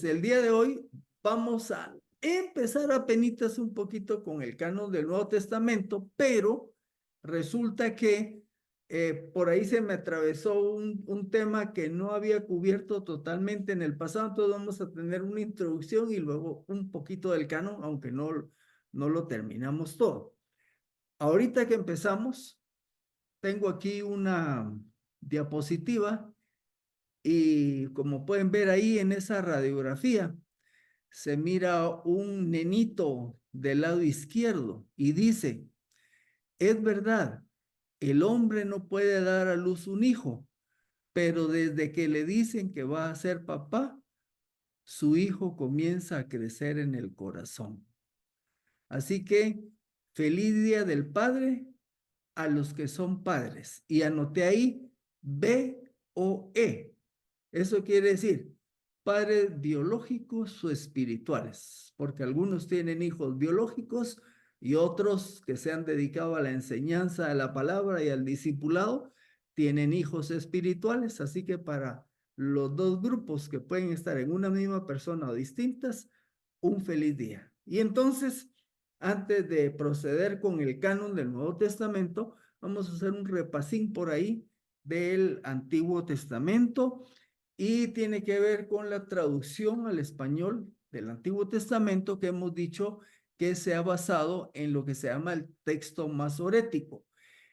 Entonces, el día de hoy vamos a empezar apenitas un poquito con el canon del Nuevo Testamento, pero resulta que por ahí se me atravesó un tema que no había cubierto totalmente en el pasado, entonces vamos a tener una introducción y luego un poquito del canon, aunque no lo terminamos todo. Ahorita que empezamos, tengo aquí una diapositiva y como pueden ver ahí en esa radiografía, se mira un nenito del lado izquierdo y dice, es verdad, el hombre no puede dar a luz un hijo, pero desde que le dicen que va a ser papá, su hijo comienza a crecer en el corazón. Así que feliz Día del Padre a los que son padres. Y anoté ahí BOE. Eso quiere decir padres biológicos o espirituales, porque algunos tienen hijos biológicos y otros que se han dedicado a la enseñanza de la palabra y al discipulado tienen hijos espirituales. Así que para los dos grupos que pueden estar en una misma persona o distintas, un feliz día. Y entonces, antes de proceder con el canon del Nuevo Testamento, vamos a hacer un repasín por ahí del Antiguo Testamento y tiene que ver con la traducción al español del Antiguo Testamento que hemos dicho que se ha basado en lo que se llama el texto masorético.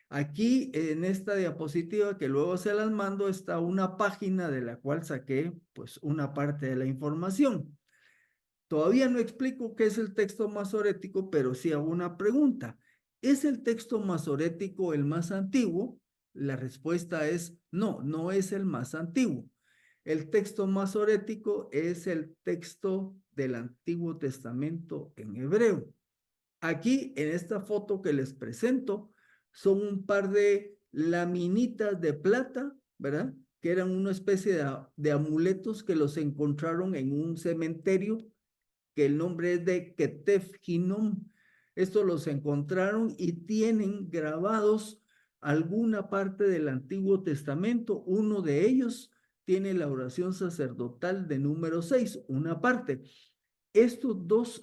Aquí en esta diapositiva que luego se las mando está una página de la cual saqué pues una parte de la información. Todavía no explico qué es el texto masorético, pero sí hago una pregunta. ¿Es el texto masorético el más antiguo? La respuesta es no, no es el más antiguo. El texto masorético es el texto del Antiguo Testamento en hebreo. Aquí, en esta foto que les presento, son un par de laminitas de plata, ¿verdad? Que eran una especie de amuletos que los encontraron en un cementerio que el nombre es de Ketef Hinnom. Estos los encontraron y tienen grabados alguna parte del Antiguo Testamento. Uno de ellos tiene la oración sacerdotal de número 6, una parte. Estos dos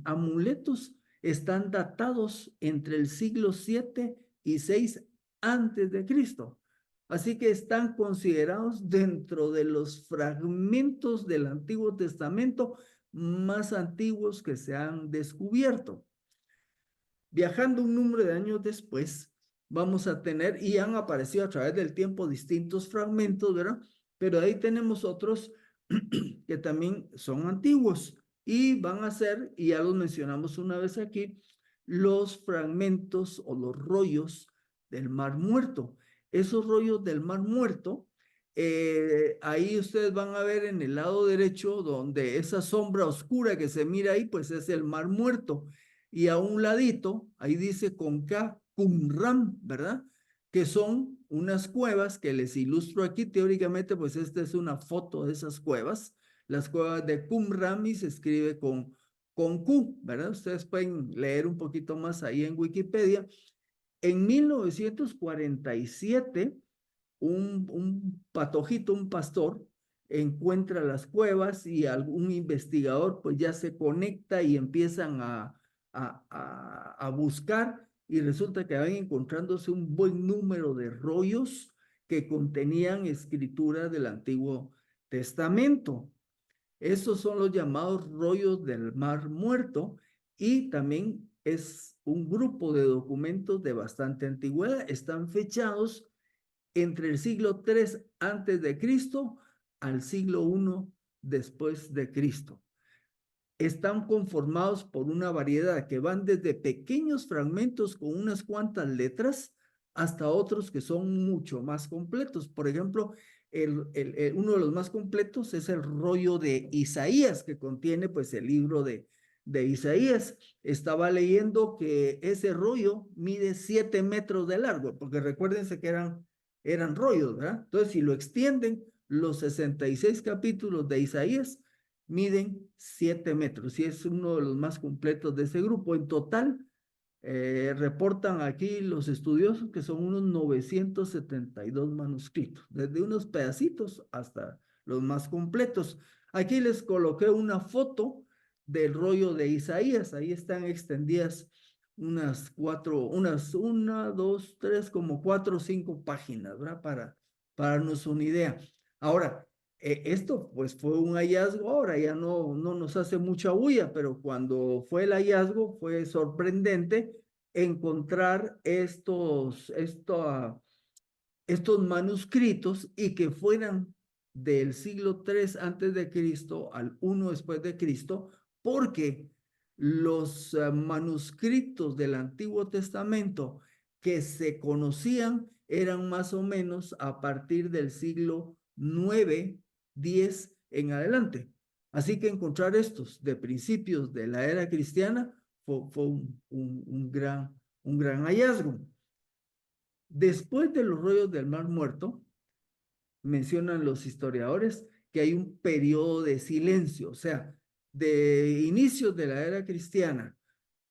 amuletos están datados entre el siglo 7 y 6 antes de Cristo. Así que están considerados dentro de los fragmentos del Antiguo Testamento más antiguos que se han descubierto. Viajando un número de años después, vamos a tener, y han aparecido a través del tiempo distintos fragmentos, ¿verdad? Pero ahí tenemos otros que también son antiguos y van a ser, y ya los mencionamos una vez aquí, los fragmentos o los rollos del Mar Muerto. Esos rollos del Mar Muerto, ahí ustedes van a ver en el lado derecho donde esa sombra oscura que se mira ahí, pues es el Mar Muerto. Y a un ladito, ahí dice con K, Qumran, ¿verdad? Que son unas cuevas que les ilustro aquí. Teóricamente, pues esta es una foto de esas cuevas. Las cuevas de Qumran y se escribe con Q, ¿verdad? Ustedes pueden leer un poquito más ahí en Wikipedia. En 1947, un patojito, un pastor, encuentra las cuevas y algún investigador pues ya se conecta y empiezan a buscar y resulta que van encontrándose un buen número de rollos que contenían escritura del Antiguo Testamento. Esos son los llamados rollos del Mar Muerto y también es un grupo de documentos de bastante antigüedad. Están fechados entre el siglo III antes de Cristo al siglo I después de Cristo. Están conformados por una variedad que van desde pequeños fragmentos con unas cuantas letras hasta otros que son mucho más completos. Por ejemplo, uno de los más completos es el rollo de Isaías, que contiene pues el libro de Isaías. Estaba leyendo que ese rollo mide 7 metros de largo, porque recuérdense que eran rollos, ¿verdad? Entonces, si lo extienden, los 66 capítulos de Isaías miden 7 metros y es uno de los más completos de ese grupo. En total, reportan aquí los estudiosos que son unos 972 manuscritos, desde unos pedacitos hasta los más completos. Aquí les coloqué una foto del rollo de Isaías. Ahí están extendidas unas una, dos, tres, como 4 o 5 páginas, ¿verdad? Para darnos una idea. Ahora, esto pues fue un hallazgo, ahora ya no nos hace mucha bulla, pero cuando fue el hallazgo fue sorprendente encontrar estos manuscritos y que fueran del siglo III antes de Cristo al 1 después de Cristo, porque los manuscritos del Antiguo Testamento que se conocían eran más o menos a partir del siglo 9, 10 en adelante. Así que encontrar estos de principios de la era cristiana fue un gran hallazgo. Después de los rollos del Mar Muerto, mencionan los historiadores que hay un periodo de silencio, o sea, de inicios de la era cristiana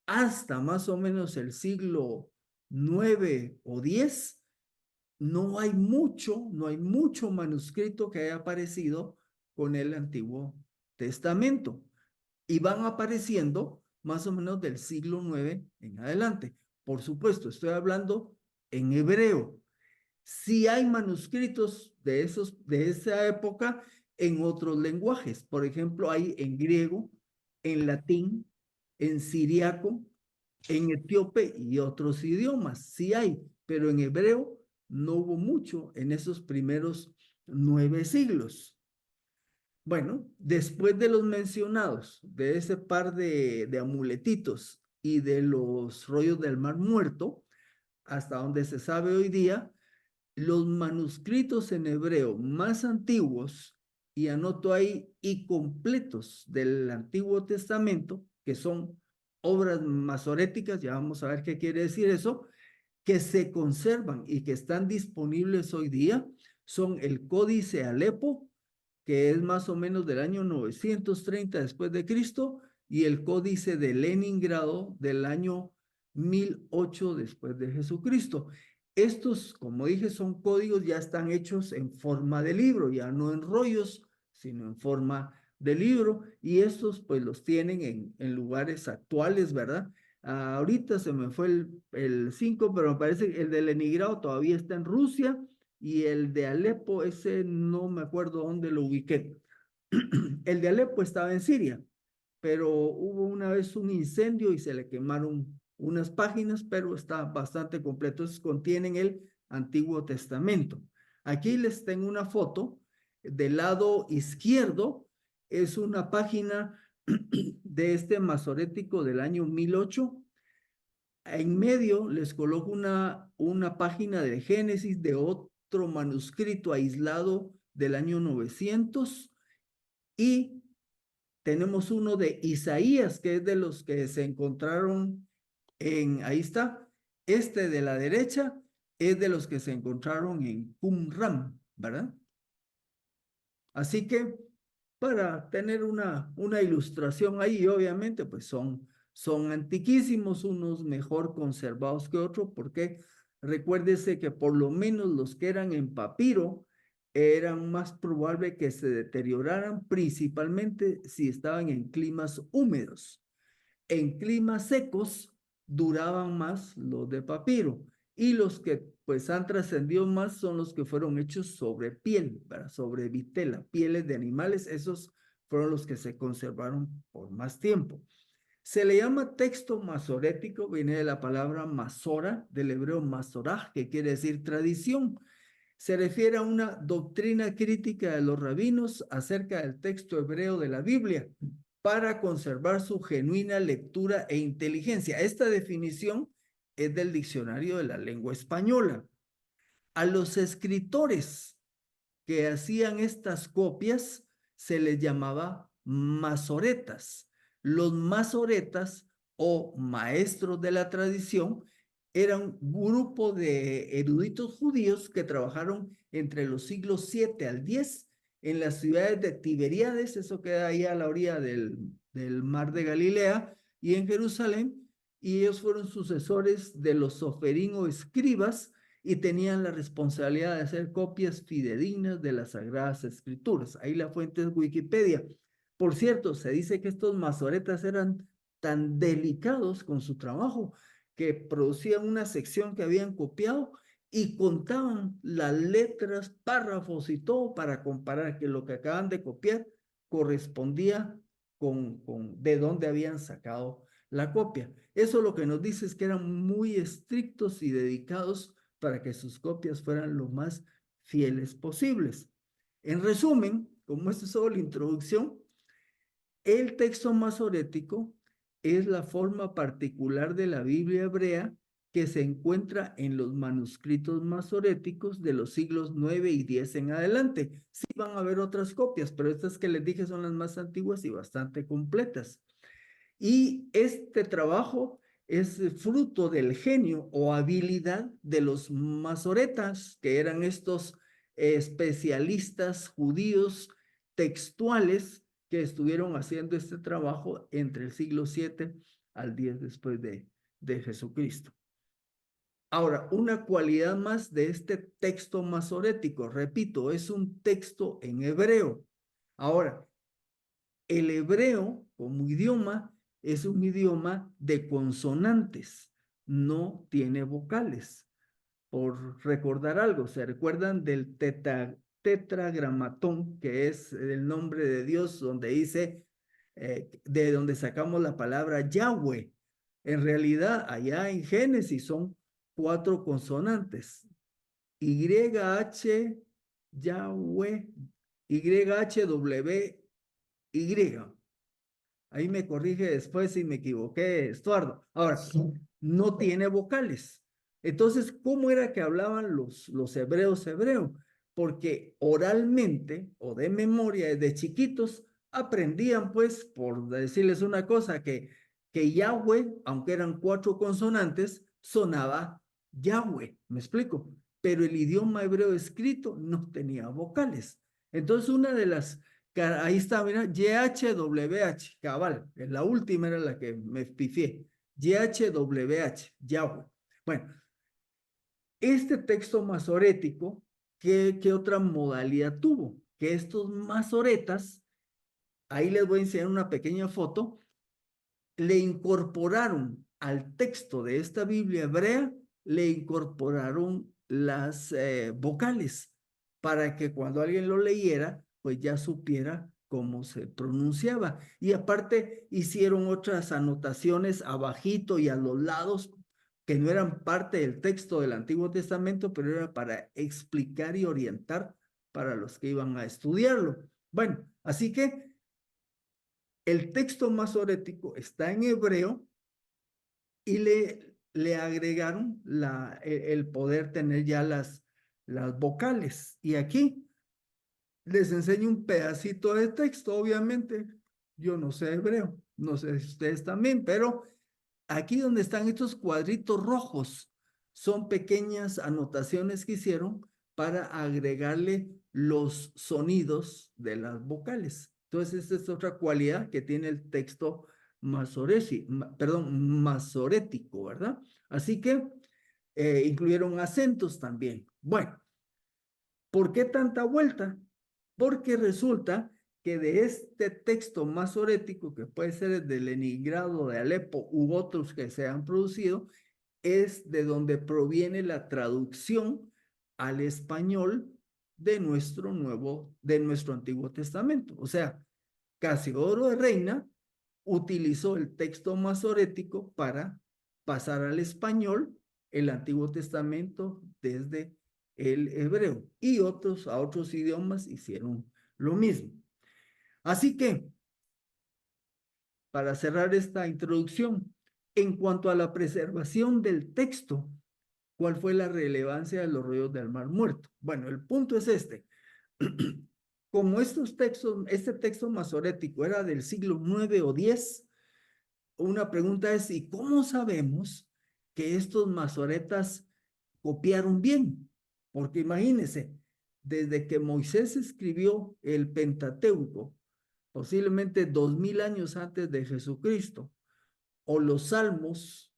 hasta más o menos el siglo 9 o 10, no hay mucho manuscrito que haya aparecido con el Antiguo Testamento. Y van apareciendo más o menos del siglo 9 en adelante. Por supuesto, estoy hablando en hebreo. Sí hay manuscritos de esa época en otros lenguajes. Por ejemplo, hay en griego, en latín, en siriaco, en etíope y otros idiomas. Sí hay, pero en hebreo no hubo mucho en esos primeros 9 siglos. Bueno, después de los mencionados, de ese par de amuletitos y de los rollos del Mar Muerto, hasta donde se sabe hoy día, los manuscritos en hebreo más antiguos, y anoto ahí, y completos del Antiguo Testamento, que son obras masoréticas, ya vamos a ver qué quiere decir eso, que se conservan y que están disponibles hoy día, son el Códice Alepo, que es más o menos del año 930 después de Cristo, y el Códice de Leningrado del año 1008 después de Jesucristo. Estos, como dije, son códigos, ya están hechos en forma de libro, ya no en rollos, sino en forma de libro, y estos pues los tienen en lugares actuales, ¿verdad? Ahorita se me fue el 5, pero me parece que el de Leningrado todavía está en Rusia, y el de Alepo, ese no me acuerdo dónde lo ubiqué. El de Alepo estaba en Siria, pero hubo una vez un incendio y se le quemaron unas páginas, pero está bastante completo. Entonces contienen el Antiguo Testamento. Aquí les tengo una foto. Del lado izquierdo es una página de este masorético del año 1008. En medio les coloco una página de Génesis de otro manuscrito aislado del año 900, y tenemos uno de Isaías, que es de los que se encontraron ahí está, este de la derecha es de los que se encontraron en Qumran, ¿verdad? Así que para tener una ilustración ahí, obviamente, pues son antiquísimos, unos mejor conservados que otros, porque recuérdese que por lo menos los que eran en papiro eran más probable que se deterioraran, principalmente si estaban en climas húmedos. En climas secos duraban más los de papiro, y los que pues han trascendido más son los que fueron hechos sobre piel, ¿verdad? Sobre vitela, pieles de animales. Esos fueron los que se conservaron por más tiempo. Se le llama texto masorético, viene de la palabra masora, del hebreo masorah, que quiere decir tradición. Se refiere a una doctrina crítica de los rabinos acerca del texto hebreo de la Biblia para conservar su genuina lectura e inteligencia. Esta definición es del Diccionario de la Lengua Española. A los escritores que hacían estas copias se les llamaba masoretas. Los masoretas o maestros de la tradición eran un grupo de eruditos judíos que trabajaron entre los siglos 7 al 10 en las ciudades de Tiberíades, eso queda ahí a la orilla del mar de Galilea, y en Jerusalén, y ellos fueron sucesores de los soferín o escribas, y tenían la responsabilidad de hacer copias fidedignas de las Sagradas Escrituras. Ahí la fuente es Wikipedia. Por cierto, se dice que estos masoretas eran tan delicados con su trabajo que producían una sección que habían copiado y contaban las letras, párrafos y todo para comparar que lo que acaban de copiar correspondía con de dónde habían sacado la copia. Eso lo que nos dice es que eran muy estrictos y dedicados para que sus copias fueran lo más fieles posibles. En resumen, como esto es solo la introducción, el texto masorético es la forma particular de la Biblia hebrea que se encuentra en los manuscritos masoréticos de los siglos 9 y 10 en adelante. Sí van a haber otras copias, pero estas que les dije son las más antiguas y bastante completas. Y este trabajo es fruto del genio o habilidad de los masoretas, que eran estos especialistas judíos textuales que estuvieron haciendo este trabajo entre el siglo 7 al 10 después de Jesucristo. Ahora, una cualidad más de este texto masorético, repito, es un texto en hebreo. Ahora, el hebreo como idioma es un idioma de consonantes, no tiene vocales. Por recordar algo, ¿se recuerdan del tetragramatón, que es el nombre de Dios, donde dice, de donde sacamos la palabra Yahweh? En realidad, allá en Génesis son 4 consonantes. YH, Yahweh, YHWY. Ahí me corrige después si me equivoqué, Estuardo. Ahora, no tiene vocales. Entonces, ¿cómo era que hablaban los hebreos hebreo? Porque oralmente o de memoria, desde chiquitos, aprendían, pues, por decirles una cosa, que Yahweh, aunque eran 4 consonantes, sonaba Yahweh, ¿me explico? Pero el idioma hebreo escrito no tenía vocales. Entonces, una de las ahí está, mira, YHWH, cabal, la última era la que me pifié. YHWH, Yahweh. Bueno, este texto masorético, ¿qué otra modalidad tuvo? Que estos masoretas, ahí les voy a enseñar una pequeña foto, le incorporaron al texto de esta Biblia hebrea, le incorporaron las vocales para que cuando alguien lo leyera, pues ya supiera cómo se pronunciaba. Y aparte hicieron otras anotaciones abajito y a los lados que no eran parte del texto del Antiguo Testamento, pero era para explicar y orientar para los que iban a estudiarlo. Bueno, así que el texto masorético está en hebreo y le agregaron el poder tener ya las vocales. Y aquí les enseño un pedacito de texto, obviamente. Yo no sé hebreo, no sé si ustedes también, pero aquí donde están estos cuadritos rojos son pequeñas anotaciones que hicieron para agregarle los sonidos de las vocales. Entonces, esta es otra cualidad que tiene el texto masorético, ¿verdad? Así que incluyeron acentos también. Bueno, ¿por qué tanta vuelta? Porque resulta que de este texto masorético, que puede ser de Leningrado, de Alepo u otros que se han producido, es de donde proviene la traducción al español de nuestro Antiguo Testamento. O sea, Casiodoro de Reina utilizó el texto masorético para pasar al español el Antiguo Testamento desde el hebreo, y a otros idiomas hicieron lo mismo. Así que, para cerrar esta introducción, en cuanto a la preservación del texto, ¿cuál fue la relevancia de los ríos del Mar Muerto? Bueno, el punto es este. Como este texto masorético era del siglo 9 o 10, una pregunta es, ¿y cómo sabemos que estos masoretas copiaron bien? Porque imagínense, desde que Moisés escribió el Pentateuco, posiblemente 2000 años antes de Jesucristo, o los Salmos,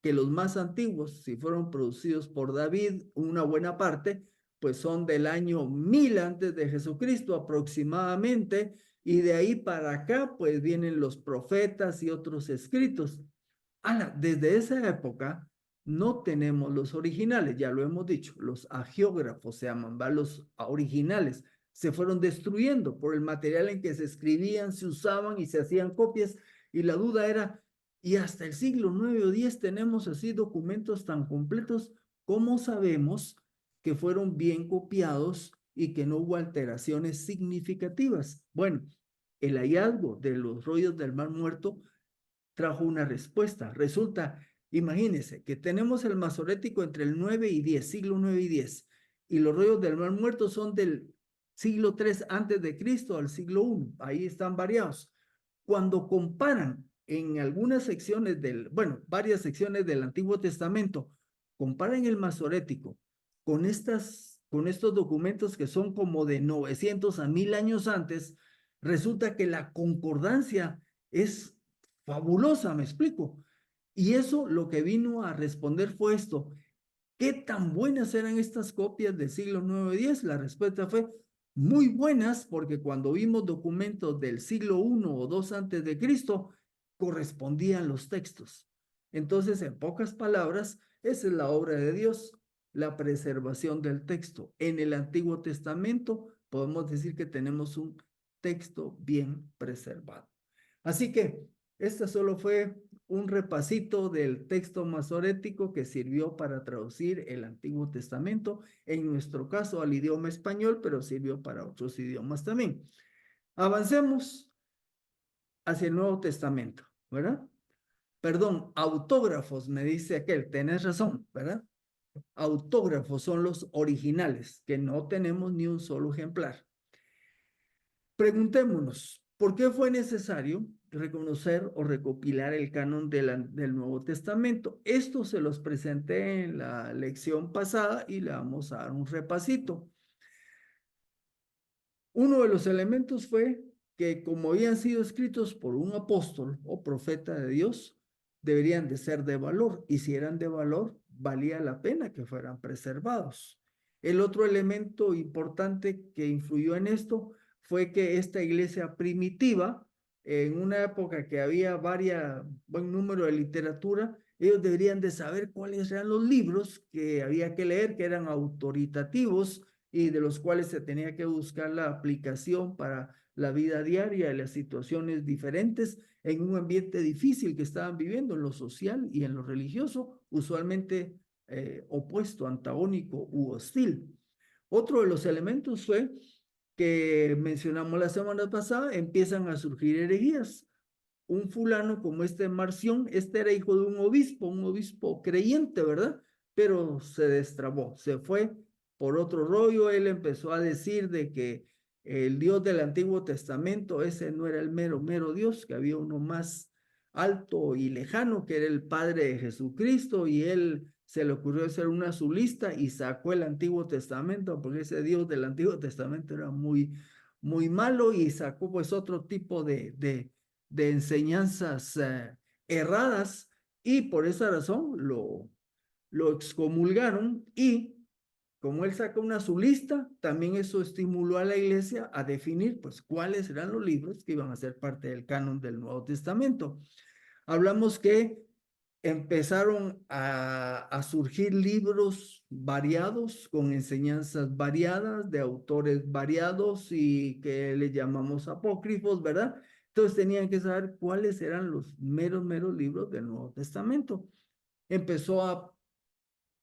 que los más antiguos, si fueron producidos por David, una buena parte, pues son del año 1000 antes de Jesucristo aproximadamente, y de ahí para acá, pues vienen los profetas y otros escritos. Desde esa época no tenemos los originales, ya lo hemos dicho, los agiógrafos se llaman, ¿va? Los originales se fueron destruyendo por el material en que se escribían, se usaban y se hacían copias, y la duda era, y hasta el siglo 9 o 10 tenemos así documentos tan completos, ¿cómo sabemos que fueron bien copiados y que no hubo alteraciones significativas? Bueno, el hallazgo de los rollos del Mar Muerto trajo una respuesta. Resulta, imagínense, que tenemos el Masorético entre el 9 y 10, siglo 9 y 10, y los rollos del Mar Muerto son del siglo 3 antes de Cristo al siglo 1, ahí están variados. Cuando comparan en algunas secciones varias secciones del Antiguo Testamento, comparan el Masorético con estos documentos que son como de 900 a 1000 años antes, resulta que la concordancia es fabulosa, me explico. Y eso lo que vino a responder fue esto: ¿qué tan buenas eran estas copias del siglo 9 y 10? La respuesta fue muy buenas, porque cuando vimos documentos del siglo 1 o 2 antes de Cristo, correspondían los textos. Entonces, en pocas palabras, esa es la obra de Dios, la preservación del texto. En el Antiguo Testamento podemos decir que tenemos un texto bien preservado. Así que esta solo fue un repasito del texto masorético que sirvió para traducir el Antiguo Testamento, en nuestro caso al idioma español, pero sirvió para otros idiomas también. Avancemos hacia el Nuevo Testamento, ¿verdad? Perdón, autógrafos, me dice aquel, tenés razón, ¿verdad? Autógrafos son los originales, que no tenemos ni un solo ejemplar. Preguntémonos, ¿por qué fue necesario reconocer o recopilar el canon del Nuevo Testamento? Esto se los presenté en la lección pasada y le vamos a dar un repasito. Uno de los elementos fue que, como habían sido escritos por un apóstol o profeta de Dios, deberían de ser de valor, y si eran de valor, valía la pena que fueran preservados. El otro elemento importante que influyó en esto fue que esta iglesia primitiva, en una época que había buen número de literatura, ellos deberían de saber cuáles eran los libros que había que leer, que eran autoritativos y de los cuales se tenía que buscar la aplicación para la vida diaria y las situaciones diferentes en un ambiente difícil que estaban viviendo en lo social y en lo religioso, usualmente opuesto, antagónico u hostil. Otro de los elementos fue que mencionamos la semana pasada, empiezan a surgir herejías. Un fulano como este Marción, este era hijo de un obispo creyente, ¿verdad? Pero se destrabó, se fue por otro rollo. Él empezó a decir de que el Dios del Antiguo Testamento, ese no era el mero Dios, que había uno más alto y lejano, que era el Padre de Jesucristo, y él se le ocurrió hacer una zulista y sacó el Antiguo Testamento, porque ese Dios del Antiguo Testamento era muy malo, y sacó pues otro tipo de enseñanzas erradas, y por esa razón lo excomulgaron. Y como él sacó una su lista, también eso estimuló a la iglesia a definir pues cuáles eran los libros que iban a ser parte del canon del Nuevo Testamento. Hablamos que empezaron a surgir libros variados, con enseñanzas variadas, de autores variados, y que le llamamos apócrifos, ¿verdad? Entonces tenían que saber cuáles eran los meros libros del Nuevo Testamento. Empezó a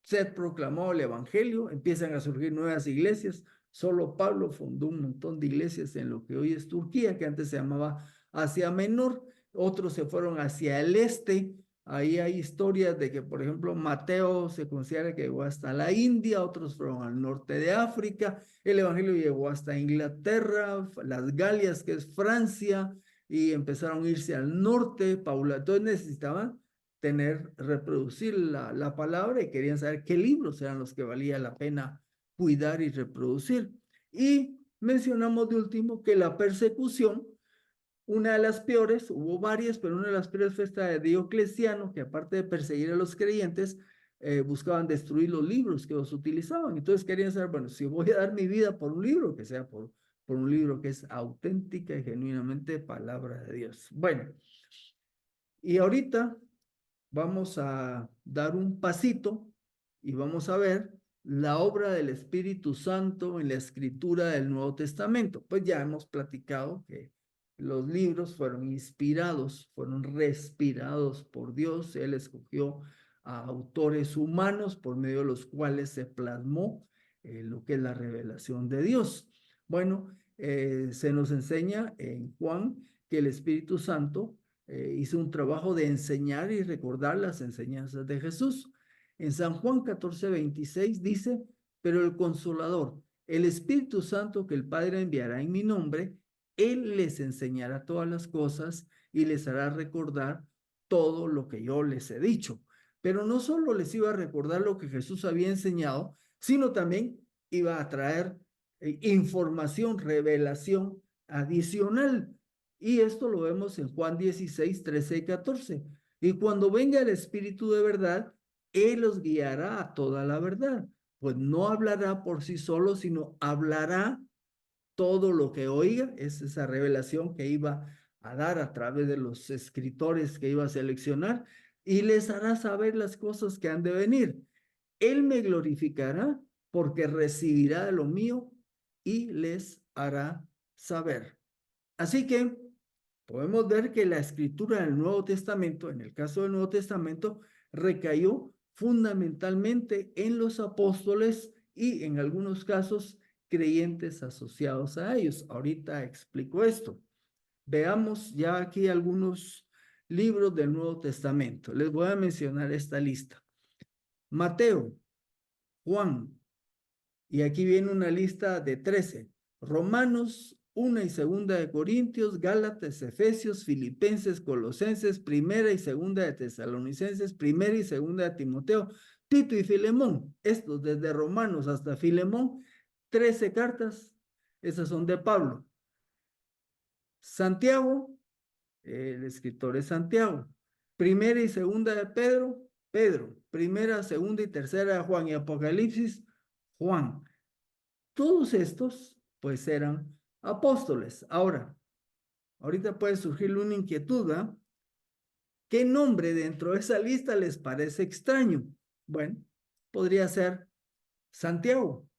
ser proclamado el evangelio, empiezan a surgir nuevas iglesias. Solo Pablo fundó un montón de iglesias en lo que hoy es Turquía, que antes se llamaba Asia Menor. Otros se fueron hacia el este. Ahí hay historias de que, por ejemplo, Mateo se considera que llegó hasta la India, otros fueron al norte de África. El evangelio llegó hasta Inglaterra, las Galias, que es Francia, y empezaron a irse al norte. Entonces necesitaban reproducir la palabra, y querían saber qué libros eran los que valía la pena cuidar y reproducir. Y mencionamos de último que la persecución Una de las peores, hubo varias, pero una de las peores fue esta de Diocleciano, que aparte de perseguir a los creyentes, buscaban destruir los libros que los utilizaban. Entonces querían saber, bueno, si voy a dar mi vida por un libro, que sea por un libro que es auténtica y genuinamente palabra de Dios. Bueno, y ahorita vamos a dar un pasito y vamos a ver la obra del Espíritu Santo en la escritura del Nuevo Testamento. Pues ya hemos platicado que los libros fueron inspirados, fueron respirados por Dios. Él escogió a autores humanos por medio de los cuales se plasmó lo que es la revelación de Dios. Bueno, se nos enseña en Juan que el Espíritu Santo hizo un trabajo de enseñar y recordar las enseñanzas de Jesús. En San Juan 14:26 dice, pero el Consolador, el Espíritu Santo que el Padre enviará en mi nombre, Él les enseñará todas las cosas y les hará recordar todo lo que yo les he dicho. Pero no solo les iba a recordar lo que Jesús había enseñado, sino también iba a traer información, revelación adicional. Y esto lo vemos en Juan 16, 13 y 14. Y cuando venga el Espíritu de verdad, Él los guiará a toda la verdad. Pues no hablará por sí solo, sino hablará todo lo que oiga. Es esa revelación que iba a dar a través de los escritores que iba a seleccionar y les hará saber las cosas que han de venir. Él me glorificará porque recibirá de lo mío y les hará saber. Así que podemos ver que la escritura del Nuevo Testamento, en el caso del Nuevo Testamento, recayó fundamentalmente en los apóstoles y en algunos casos creyentes asociados a ellos. Ahorita explico esto. Veamos ya aquí algunos libros del Nuevo Testamento. Les voy a mencionar esta lista. Mateo, Juan, y aquí viene una lista de 13. Romanos, 1 y 2 de Corintios, Gálatas, Efesios, Filipenses, Colosenses, primera y segunda de Tesalonicenses, primera y segunda de Timoteo, Tito y Filemón. Estos desde Romanos hasta Filemón, 13 cartas. Esas son de Pablo. Santiago, el escritor es Santiago. Primera y segunda de Pedro, Pedro. Primera, segunda y tercera de Juan y Apocalipsis, Juan. Todos estos, pues, eran apóstoles. Ahorita puede surgir una inquietud, ¿verdad? ¿Qué nombre dentro de esa lista les parece extraño? Bueno, podría ser Santiago,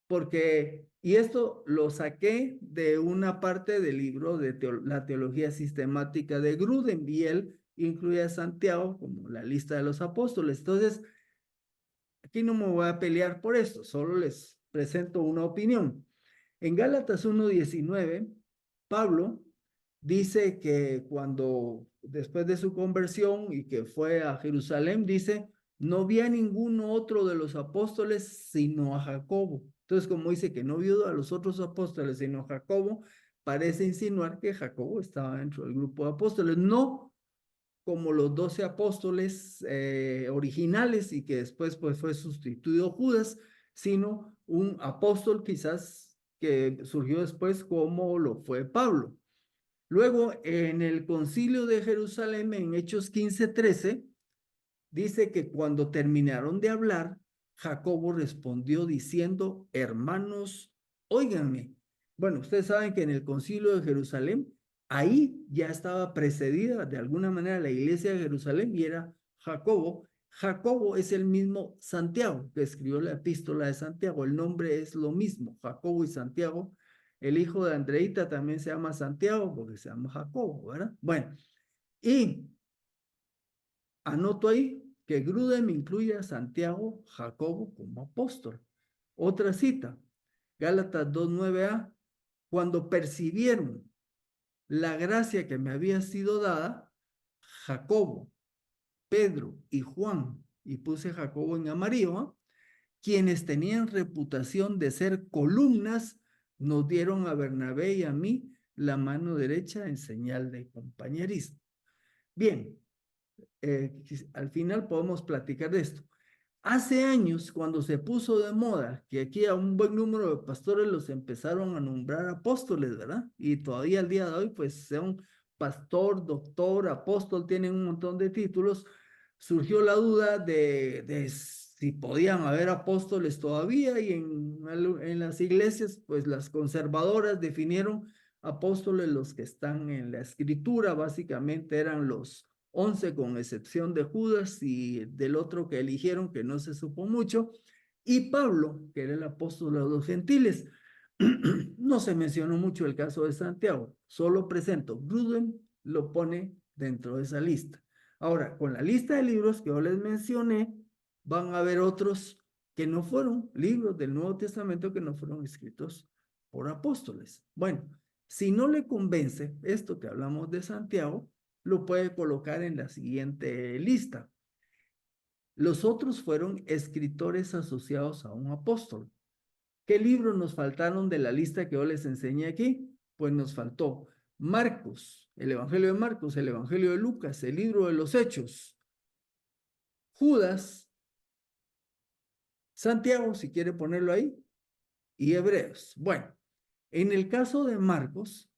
porque, y esto lo saqué de una parte del libro de la teología sistemática de Gruden, y él incluye a Santiago como la lista de los apóstoles. Entonces, aquí no me voy a pelear por esto, solo les presento una opinión. En Gálatas 1:19, Pablo dice que cuando después de su conversión y que fue a Jerusalén, dice, no vi a ninguno otro de los apóstoles sino a Jacobo. Entonces, como dice que no vio a los otros apóstoles sino a Jacobo, parece insinuar que Jacobo estaba dentro del grupo de apóstoles. No como los 12 apóstoles originales y que después pues, fue sustituido Judas, sino un apóstol quizás que surgió después como lo fue Pablo. Luego, en el concilio de Jerusalén, en Hechos 15:13, dice que cuando terminaron de hablar, Jacobo respondió diciendo, hermanos, óiganme. Bueno, ustedes saben que en el concilio de Jerusalén, ahí ya estaba precedida de alguna manera la iglesia de Jerusalén y era Jacobo. Jacobo es el mismo Santiago que escribió la epístola de Santiago. El nombre es lo mismo, Jacobo y Santiago. El hijo de Andreita también se llama Santiago porque se llama Jacobo, ¿verdad? Bueno, y anoto ahí que Grudem incluye a Santiago Jacobo como apóstol. Otra cita, Gálatas 2:9a, cuando percibieron la gracia que me había sido dada, Jacobo, Pedro y Juan, y puse Jacobo en amarillo, ¿eh? Quienes tenían reputación de ser columnas, nos dieron a Bernabé y a mí la mano derecha en señal de compañerismo. Bien, al final podemos platicar de esto. Hace años, cuando se puso de moda, que aquí a un buen número de pastores los empezaron a nombrar apóstoles, ¿verdad? Y todavía al día de hoy, pues son pastor, doctor, apóstol, tienen un montón de títulos. Surgió la duda de si podían haber apóstoles todavía y en las iglesias, pues las conservadoras definieron apóstoles los que están en la escritura, básicamente eran los 11 con excepción de Judas y del otro que eligieron, que no se supo mucho, y Pablo, que era el apóstol de los gentiles. No se mencionó mucho el caso de Santiago, solo presento. Grudem lo pone dentro de esa lista. Ahora, con la lista de libros que yo les mencioné, van a haber otros que no fueron libros del Nuevo Testamento que no fueron escritos por apóstoles. Bueno, si no le convence esto que hablamos de Santiago, lo puede colocar en la siguiente lista. Los otros fueron escritores asociados a un apóstol. ¿Qué libros nos faltaron de la lista que yo les enseñé aquí? Pues nos faltó Marcos, el Evangelio de Marcos, el Evangelio de Lucas, el libro de los Hechos, Judas, Santiago, si quiere ponerlo ahí, y Hebreos. Bueno, en el caso de Marcos,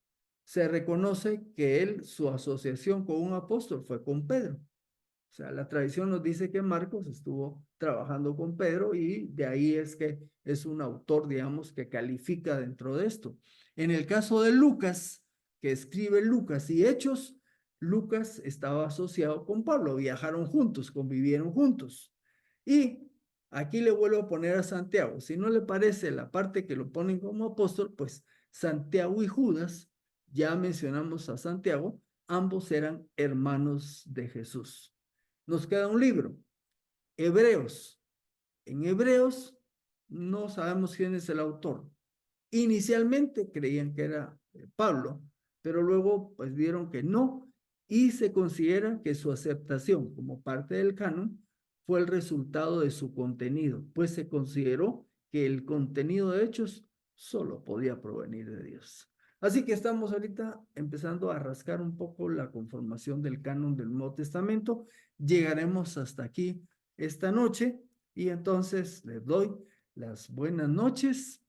se reconoce que él, su asociación con un apóstol fue con Pedro. O sea, la tradición nos dice que Marcos estuvo trabajando con Pedro y de ahí es que es un autor, digamos, que califica dentro de esto. En el caso de Lucas, que escribe Lucas y Hechos, Lucas estaba asociado con Pablo, viajaron juntos, convivieron juntos. Y aquí le vuelvo a poner a Santiago. Si no le parece la parte que lo ponen como apóstol, pues Santiago y Judas, ya mencionamos a Santiago, ambos eran hermanos de Jesús. Nos queda un libro, Hebreos. En Hebreos no sabemos quién es el autor. Inicialmente creían que era Pablo, pero luego pues vieron que no y se considera que su aceptación como parte del canon fue el resultado de su contenido, pues se consideró que el contenido de Hechos solo podía provenir de Dios. Así que estamos ahorita empezando a rascar un poco la conformación del canon del Nuevo Testamento. Llegaremos hasta aquí esta noche y entonces les doy las buenas noches